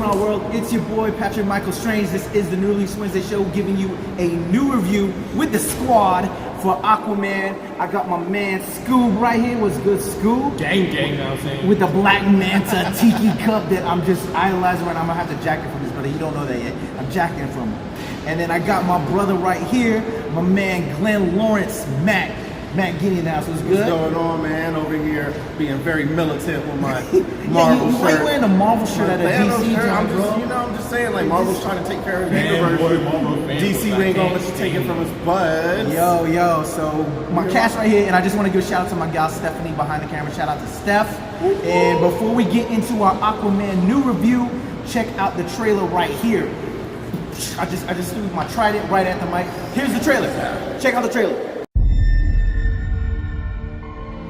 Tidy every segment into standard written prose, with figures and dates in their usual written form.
going on, world? It's your boy Patrick Michael Strange. This is the New Release Wednesday show, giving you a new review with the squad for Aquaman. I got my man Scoob right here. What's good, Scoob? Gang, you know what I'm saying? With the Black Manta Tiki cup that I'm just idolizing right now. I'm gonna have to jack it from this brother. You don't know that yet. I'm jacking it from him. And then I got my brother right here, my man Glenn Lawrence, Matt Guinea now, so it's good. What's going on, man? Over here being very militant with my Marvel shirt. Why you wearing a Marvel shirt at a DC shirt? job, bro? I'm just saying, like, Marvel's trying to take care of the universe. DC ain't gonna let you take it from us, but... Yo, so my cast right here, and I just want to give a shout out to my gal Stephanie behind the camera. Shout out to Steph. And before we get into our Aquaman new review, check out the trailer right here. I just threw my trident right at the mic. Here's the trailer. Check out the trailer.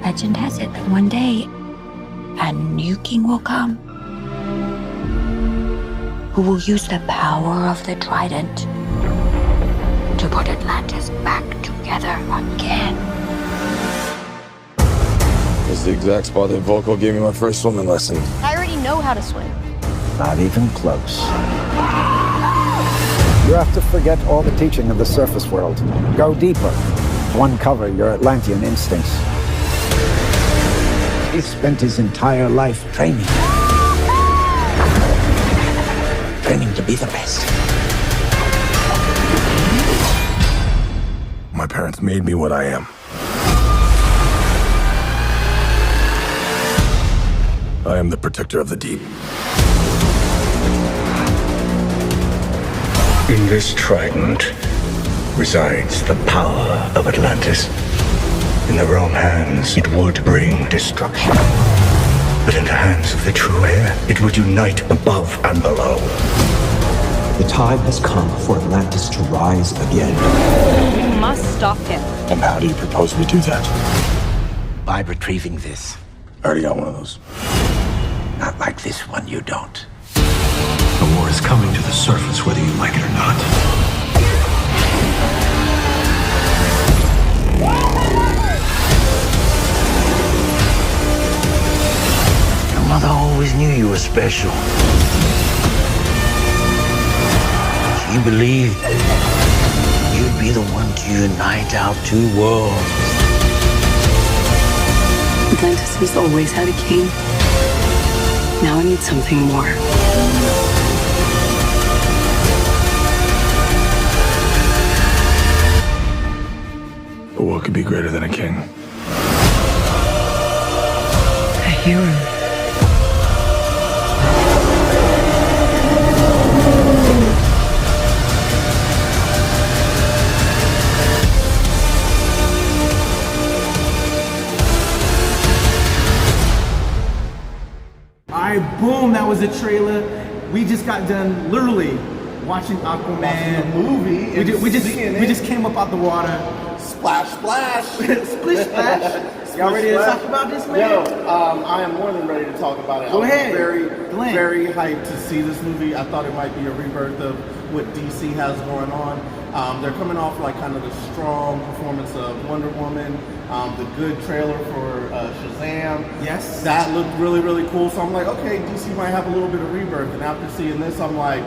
Legend has it that one day, a new king will come who will use the power of the trident to put Atlantis back together again. It's the exact spot that Volko gave me my first swimming lesson. I already know how to swim. Not even close. You have to forget all the teaching of the surface world. Go deeper to uncover your Atlantean instincts. He spent his entire life training. Training to be the best. My parents made me what I am. I am the protector of the deep. In this trident resides the power of Atlantis. In the wrong hands, it would bring destruction. But in the hands of the true heir, it would unite above and below. The time has come for Atlantis to rise again. You must stop him. And how do you propose we do that? By retrieving this. I already got one of those. Not like this one, you don't. The war is coming to the surface whether you like it or not. Your mother always knew you were special. She believed you'd be the one to unite our two worlds. Atlantis has always had a king. Now I need something more. But what could be greater than a king? A hero. Alright, boom, that was the trailer. We just got done literally watching Aquaman. Watching the movie. We just came up out the water. Splash, splash. Splish splash. Y'all ready to talk about this, man? Yo, I am more than ready to talk about it. Go ahead. Very, very hyped to see this movie. I thought it might be a rebirth of what DC has going on. They're coming off like kind of the strong performance of Wonder Woman, the good trailer for Shazam. Yes. That looked really, really cool. So I'm like, okay, DC might have a little bit of rebirth. And after seeing this, I'm like,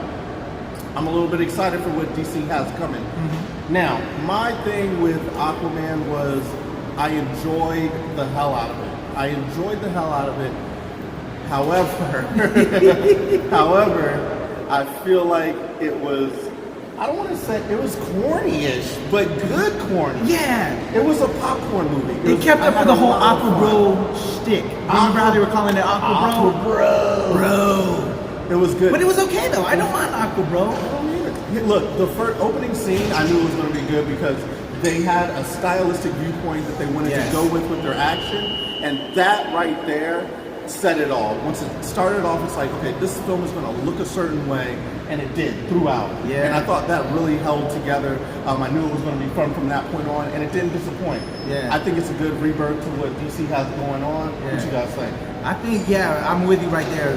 I'm a little bit excited for what DC has coming. Mm-hmm. Now, my thing with Aquaman was I enjoyed the hell out of it. However, I feel like it was, I don't want to say, it was corny-ish, but good corny. Yeah. It was a popcorn movie. It kept up with the whole Aqua Bro shtick. Remember how they were calling it Aqua Bro? Bro. It was good. But it was okay, though. I don't mind Aqua Bro. Look, the first opening scene, I knew it was going to be good because they had a stylistic viewpoint that they wanted to go with their action, and that right there said it all. Once it started off, it's like, okay, this film is going to look a certain way, and it did throughout. Yeah. And I thought that really held together. I knew it was going to be fun from that point on, and it didn't disappoint. Yeah. I think it's a good rebirth to what DC has going on. Yeah. What you guys think? I think, I'm with you right there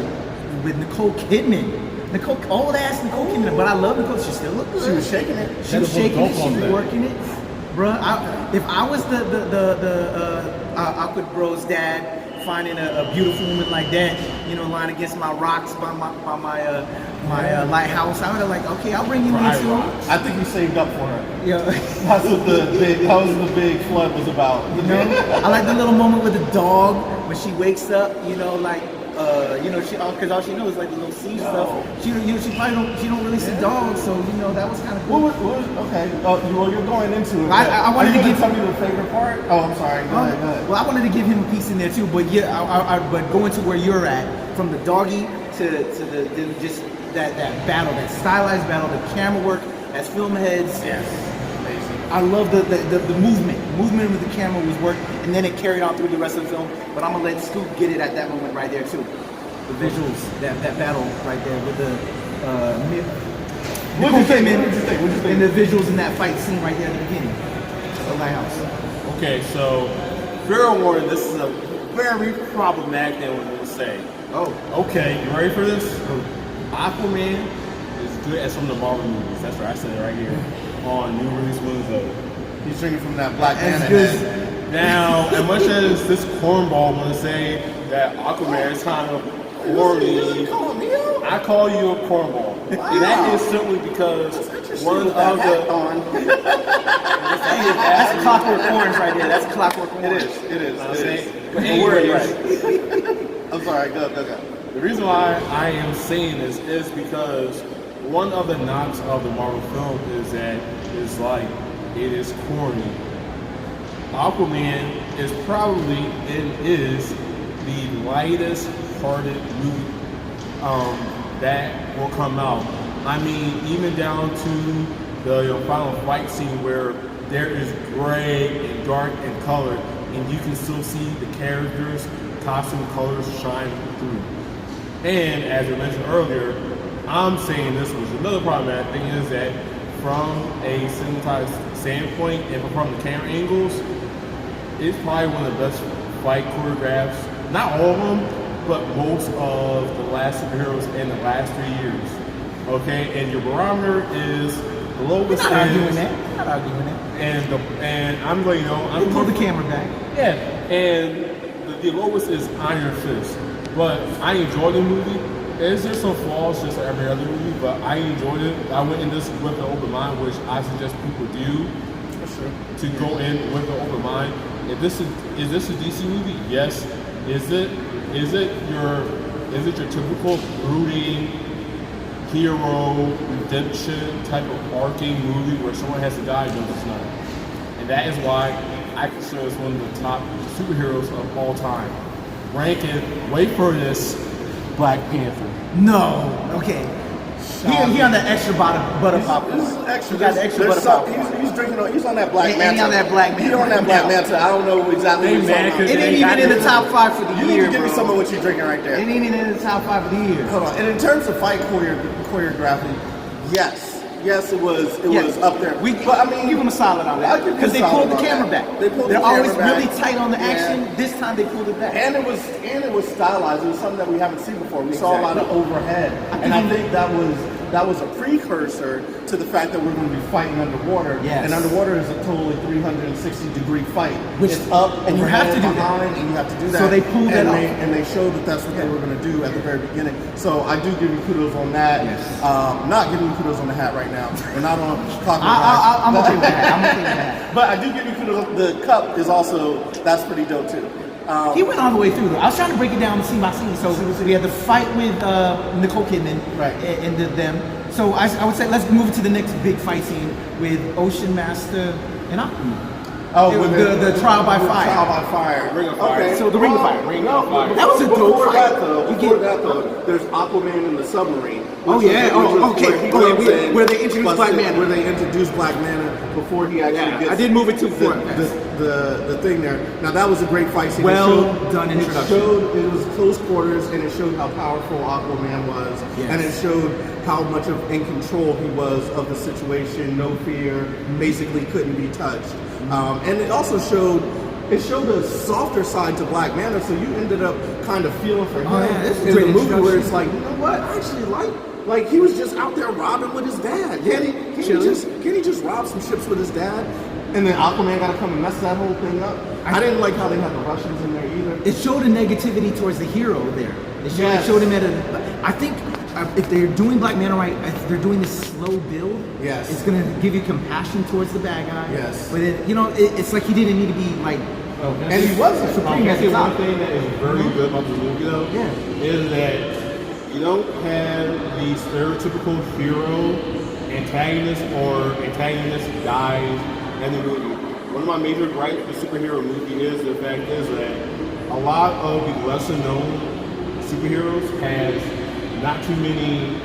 with Nicole Kidman. Old ass Nicole Kidman, but I love Nicole. She still looked good. She was shaking it. She was shaking it. She was working it. Bruh, if I was the Aqua Bro's dad finding a beautiful woman like that, you know, lying against my rocks by my lighthouse. I would have like, okay, I'll bring you in too. I think he saved up for her. Yeah. That was the big flood was about. You know, I like the little moment with the dog when she wakes up. You know, like you know, because all she knows is like the little sea stuff. She don't really see dogs, so you know that was kind of cool. Okay. Well, you're going into it. I wanted to give tell me the favorite part. Oh, I'm sorry. Go ahead. Well, I wanted to give him a piece in there too, but yeah, but going to where you're at, from the doggy to the just that battle, that stylized battle, the camera work as film heads. Yes. Amazing. I love the movement with the camera was worked, and then it carried on through the rest of the film. But I'm gonna let Scoop get it at that moment right there too. The visuals, that battle right there with the What did you think? And the visuals in that fight scene right there at the beginning, the lighthouse. Okay, so fair warning, this is a very problematic thing we're gonna say. Oh, okay, you ready for this? Aquaman is good as some of the Marvel movies. That's right, I said it right here on new release Wednesday. He's drinking from that Black Panther head. Now, as much as this cornball want to say that Aquaman is kind of corny, I call you a cornball. Wow. And that is simply because one of the... That's Clockwork Orange right there. That's Clockwork Orange. It is. But anyways, I'm sorry, go. the reason why I am saying this is because one of the knocks of the Marvel film is that it's like, it is corny. Aquaman is probably, it is the lightest hearted movie that will come out. I mean, even down to the final fight scene where there is gray and dark and color, and you can still see the characters' costume colors shine through. And as I mentioned earlier, I'm saying this was another problematic thing is that from a cinematized standpoint and from the camera angles, it's probably one of the best fight choreographs, not all of them, but most of the last superheroes in the last 3 years. Okay, and your barometer is the lowest. Not arguing that. Not arguing that. And I'm letting you know. I'm pull the camera back. Yeah, and the lowest is Iron Fist. But I enjoyed the movie. There's just some flaws, just like every other movie, but I enjoyed it. I went in this with an open mind, which I suggest people do. To go in with an open mind. If this is this a DC movie? Yes. Is it your typical brooding hero redemption type of arcing movie where someone has to die? No, it's not. And that is why I consider this one of the top superheroes of all time. Ranking, wait for this, Black Panther. No. Okay. He on the extra butter pop. He got the extra butter pop. He's drinking on. He's on that Black Manta. He's on that Black Manta. He's on that Black Manta. I don't know exactly what he's talking about. It ain't even in the top 5 for the You year. need to give me bro. some of what you're drinking right there. It ain't even in the top 5 for the year. Hold on. And in terms of fight choreography, yes, it was up there. But I mean, give them a solid on that because they pulled the camera back. They're always really tight on the action. This time they pulled it back. And it was stylized. It was something that we haven't seen before. We saw a lot of overhead, and I think that was a precursor to the fact that we're going to be fighting underwater. Yes. And underwater is a totally 360-degree fight. Which it's up and you have to do behind, that. and you have to do that. So they pulled that off. And they showed that that's what they were going to do at the very beginning. So I do give you kudos on that. Yes. Not giving you kudos on the hat right now. We're not on Clockwork I'm okay with that. I'm okay with that. But I do give you kudos. The cup is also, that's pretty dope too. He went all the way through though. I was trying to break it down scene by scene. So we had the fight with Nicole Kidman and them. So I would say let's move to the next big fight scene with Ocean Master and Aquaman. Oh, with the trial by fire. Trial by fire. Ring of Fire. Okay. So the Ring of Fire. That was a dope Before fight. that though, there's Aquaman in the submarine. Oh yeah. Okay. Where they introduced Black Manta. Where they introduced Black Manta before he actually gets. I did move it too far. The thing there. Now that was a great fight scene. Done introduction. It was close quarters, and it showed how powerful Aquaman was, and it showed how much of in control he was of the situation. No fear, basically couldn't be touched. And it also showed a softer side to Black Manta, so you ended up kind of feeling for him in the movie where it's like, you know what, I actually like he was just out there robbing with his dad. Can he just rob some ships with his dad? And then Aquaman got to come and mess that whole thing up. I didn't like how they had the Russians in there either. It showed a negativity towards the hero there. It showed him at a. I think if they're doing Black Manta right, if they're doing this slow build, yes, it's gonna give you compassion towards the bad guy. Yes, but it's like he didn't need to be like. And he wasn't. Supreme as one thing that is very good about the movie, though, is that you don't have the stereotypical hero antagonist or antagonist dies in the movie. One of my major gripes with the superhero movie is the fact is that a lot of the lesser known superheroes has not too many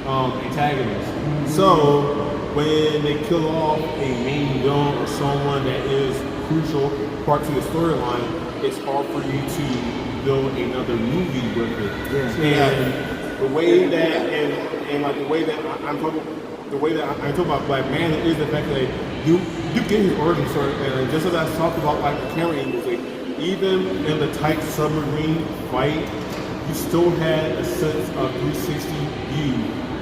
antagonists. Mm-hmm. So when they kill off a main villain or someone that is crucial part to the storyline, it's hard for you to build another movie with it. And the way that and like the way that I'm talking about Black Manta is the fact that you get his origin story, and just as I talked about like the camera angles, like, even in the tight submarine fight, you still had a sense of 360 view.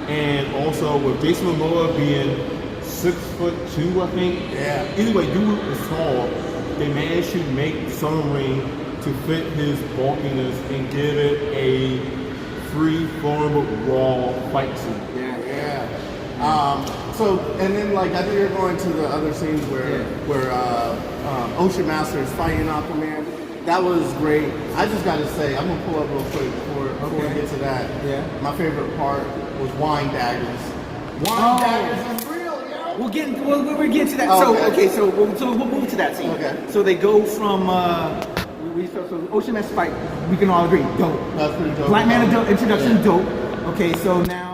And also with Jason Momoa being 6'2", I think. Yeah. Either way, dude is tall. They managed to make the submarine to fit his bulkiness and give it a free-form, raw fight scene. So, and then like I think you're going to the other scenes where Ocean Master is fighting Aquaman. That was great. I just got to say, I'm gonna pull up real quick before we get to that. Yeah. My favorite part was wine daggers. Wine daggers is real, yo. We're getting to that. So we'll move to that scene. Okay. So they go from so Ocean Master fight. We can all agree, dope. That's pretty dope. Black Manta introduction, dope. Okay, so now.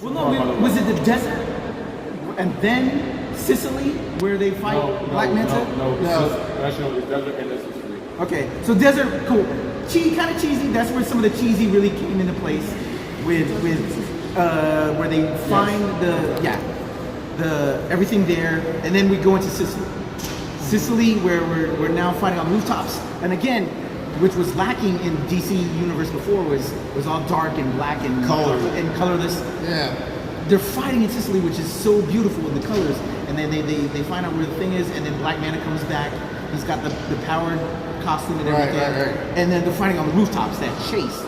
Was it the desert and then Sicily where they fight Black Manta? No. Actually, the desert and then Sicily. Okay, so desert, cool. Kind of cheesy. That's where some of the cheesy really came into place with where they find the everything there, and then we go into Sicily. Sicily, where we're now fighting on rooftops, and again, which was lacking in DC Universe before, was all dark and black and colorless. Yeah. They're fighting in Sicily, which is so beautiful in the colors, and then they find out where the thing is, and then Black Manta comes back. He's got the powered costume and everything, and then they're fighting on the rooftops. That chase,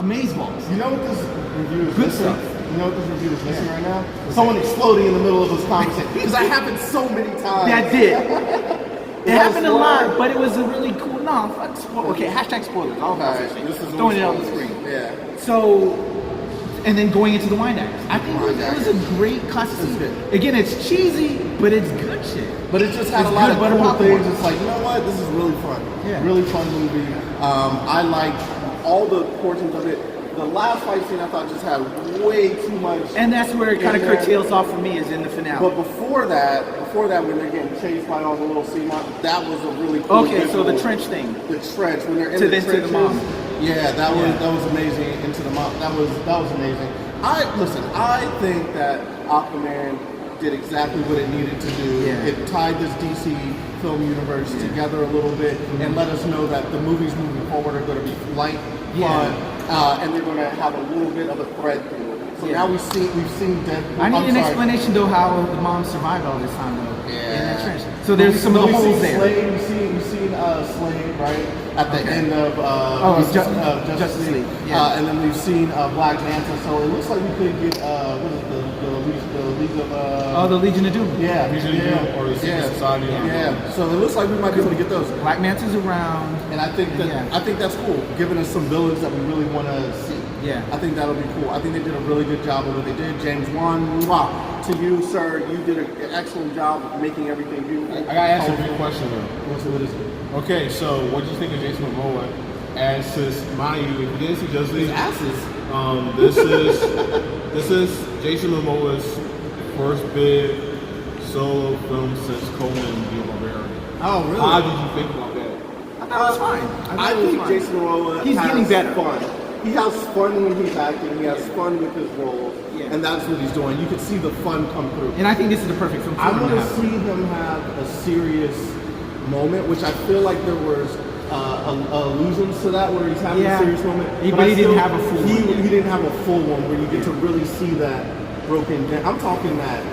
amazeballs. You know what this review is good missing? stuff. You know what this review is missing right now? Someone exploding in the middle of this conversation, because that happened so many times. That did. It happened a lot, but it was a really cool. Okay, hashtag spoilers. All about this is throwing it on the screen. Yeah. So, and then going into the wine daggers. I think it was a great classic scene. Again, it's cheesy, but it's good shit. But it just had a lot of cool things. It's like, you know what? This is really fun. Yeah. Really fun movie. I liked all the portions of it. The last fight scene I thought just had way too much. And that's where it kind of curtails off for me, is in the finale. But before that, when they're getting chased by all the little sea monsters, that was a really cool. Okay, so the trench thing. The trench when they're in the trenches. To the mom. Yeah, that was amazing. Into the mom. That was amazing. I think that Aquaman did exactly what it needed to do. Yeah. It tied this DC film universe together a little bit and let us know that the movies moving forward are going to be light, fun, and they're going to have a little bit of a thread through it. So now we've seen Deadpool. I need an explanation though how the mom survived all this time though in that trench. So there's some of the holes there. We've seen Slade right at the end of Justice League, and then we've seen Black Manta. So it looks like we could get the Legion of Doom. Yeah, Legion of Doom or the Secret Society. Yeah. So it looks like we might be able to get those. Black Manta's around, and I think that's cool, giving us some villains that we really want to see. Yeah, I think that'll be cool. I think they did a really good job of what they did. James Wan, to you, sir, you did an excellent job of making everything beautiful. I gotta ask you a big question though. What is it? Okay, so what do you think of Jason Momoa as his, mind you, if you didn't see Justice League, this is Jason Momoa's first big solo film since Coleman being Barbarian. Oh, really? How did you think about that? I thought it was fine. I think Jason Momoa he's getting better. Fun. He has fun when he's acting. He has fun with his roles, and that's what he's doing. You can see the fun come through. And I think this is the perfect film for him. I want to see him have a serious moment, which I feel like there was allusions to that, where he's having a serious moment. But he didn't have a full one. He didn't have a full one where you get to really see that broken down. I'm talking that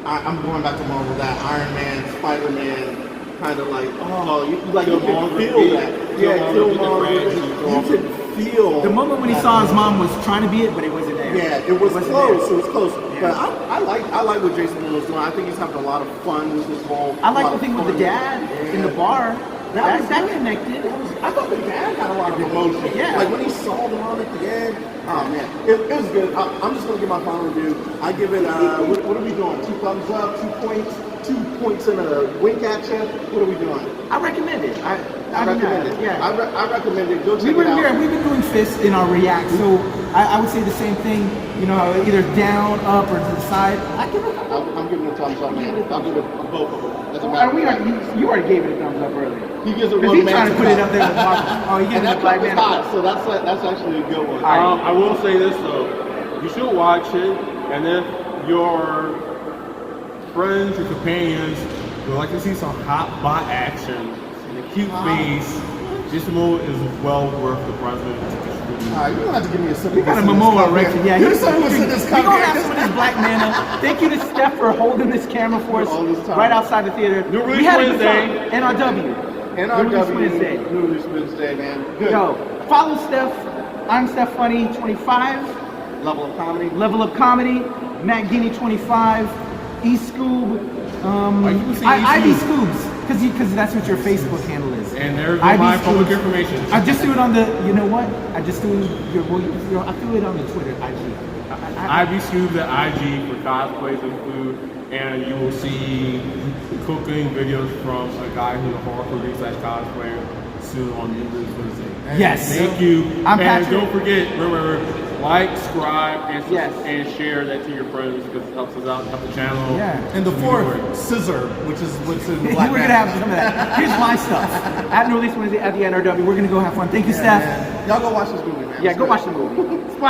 I'm going back to Marvel. That Iron Man, Spider-Man, kind of like, oh, you like you can feel that. Yeah, Killmonger. You can feel The moment when he saw his mom was trying to be it, but it wasn't there. Yeah, it was close. It was close. Yeah. But I like what Jason Momoa's doing. I think he's having a lot of fun with this role. I like the thing with the dad in the bar. That connected. I thought the dad had a lot of emotion. Yeah. Like when he saw the mom at the end. Oh man, it was good. I'm just gonna give my final review. I give it. What are we doing? 2 thumbs up, 2 points, 2 points and a wink at you. What are we doing? I recommend it. I recommend it. Yeah. I recommend it. Go check it out. We've been doing fists in our react, so I would say the same thing. You know, either down, up, or to the side. I'm giving it a thumbs up, man. I'll give it both of them. Doesn't matter. You already gave it a thumbs up earlier. He gives it one. one man. He's trying to put it up there with Marvel. Oh, he gives it a Black Man. Hot, so that's actually a good one. I will say this though, you should watch it, and if your friends or companions would like to see some hot bot action and a cute face, Jason Momoa is well worth the price of it. Alright, you don't have to give me a simple. We got a Momoa erection. Yeah, here's some of this. We gonna have some of this Black Mana. Thank you to Steph for holding this camera for us right outside the theater. We had a good time. NRW. NRW. Wednesday. New Release Wednesday, man. Good. Yo, follow Steph. I'm Steph Funny 25. Level of Comedy. Level of Comedy. Matt Guinea 25. E Scoob. Ivy Scoobs. Because that's what your Facebook handle is. And there's my public information. I just threw it on the. You know what? I just threw your. I threw it on the Twitter IG. Ivy Scoobs at IG for cosplays and food, and you will see cooking videos from a guy who's a horror movie / cosplayer soon on NewReview Wednesday. Yes. Thank you. I'm and Patrick. don't forget, remember, like, subscribe, and share that to your friends because it helps us out, help the channel. Yeah. And the fourth, scissor, which is what's in the Black We're gonna have some of that. Here's my stuff. At New Release Wednesday at the NRW. We're gonna go have fun. Thank you, Steph. Man. Y'all go watch this movie, man. Yeah, go watch the movie.